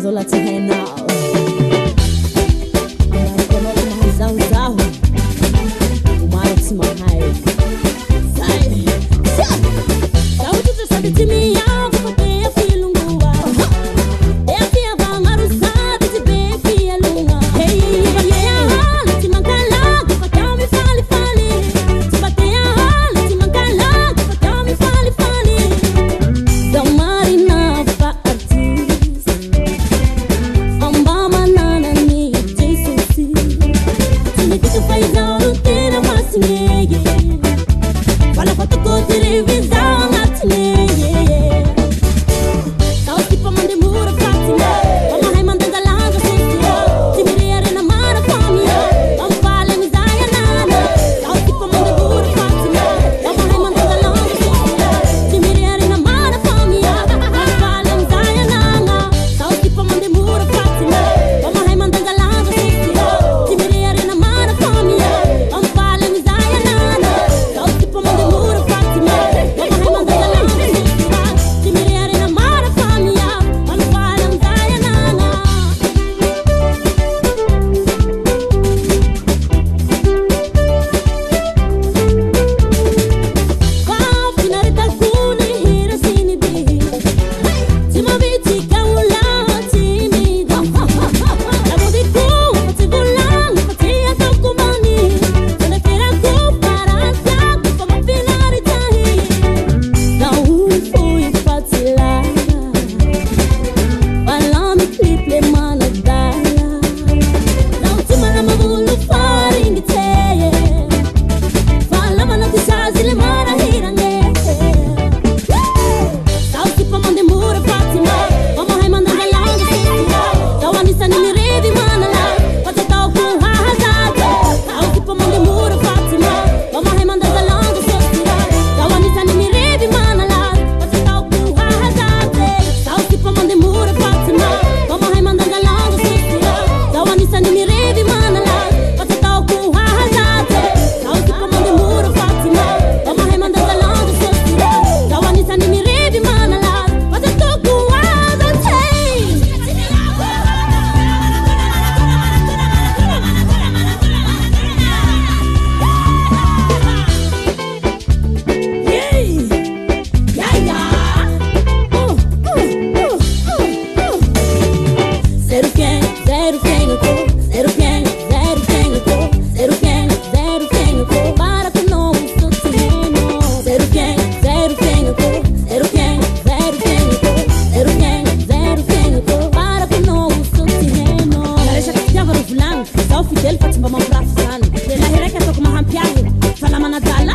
Zola to hang out. Zahu umaro tsima hai sai Kau tu sabe de mim algo porque eu filungua Eu fia bangaru sabe de bem fia lunga Hey ya hala ti mankala ko tell me fali fali Ti batea hala ti mankala ko tell me fali fali Da marina fa artist Amba manana ni Jesus Tu faz a rotina mais nege Fala foto com televisão matinee Tau tipo mande mura fatina Vamos hai mandanga langa sosio Timiriere na mara famia Vamos fala misaia nana Tau tipo mande mura fatina Vamos hai mandanga langa sosio Timiriere na mara famia Vamos fala misaia nana Tau tipo mande mura fatina Vamos hai mandanga langa sosio Timiriere na mara famia Vamos fala misaia nana Tau tipo mande mura fatina Vamos hai mandanga langa sosio Timiriere na mara famia Vamos fala misaia nana Wow, finalita kuna hira sini bi Tima biti kaula timida La modiku pati bulang pati atau kumani Tana kira ku parasa Kama pinari tahi Kau fui fatila Walami kliple managdala Kau tima na magulu faringi teye Fala mana tisazile mara hirange Tau tipo mande mura fatima Vamos hai mandanga langa sosio Tau anisa ni mirevi manala Pata tau ku hahazate Tau tipo mande mura fatima Vamos hai mandanga langa sosio Tau anisa ni mirevi manala Pata tau ku hahazate Tau tipo mande mura fatima Vamos hai mandanga langa sosio Tau anisa ni mirevi manala Pata tau ku hahazate Tau tipo mande mura fatima Vamos hai mandanga langa sosio Tau anisa ni mirevi manala Pata tau ku hahazate Zero quem eu tô Zero quem eu tô Zero quem eu tô Para que não sou terreno Zero quem eu tô Zero quem eu tô Zero quem eu tô Para que não sou terreno Naresha kafiava no fulano Só fidel fatimba mambrafu sana Dela hireka toku mahampiahi Fala manadala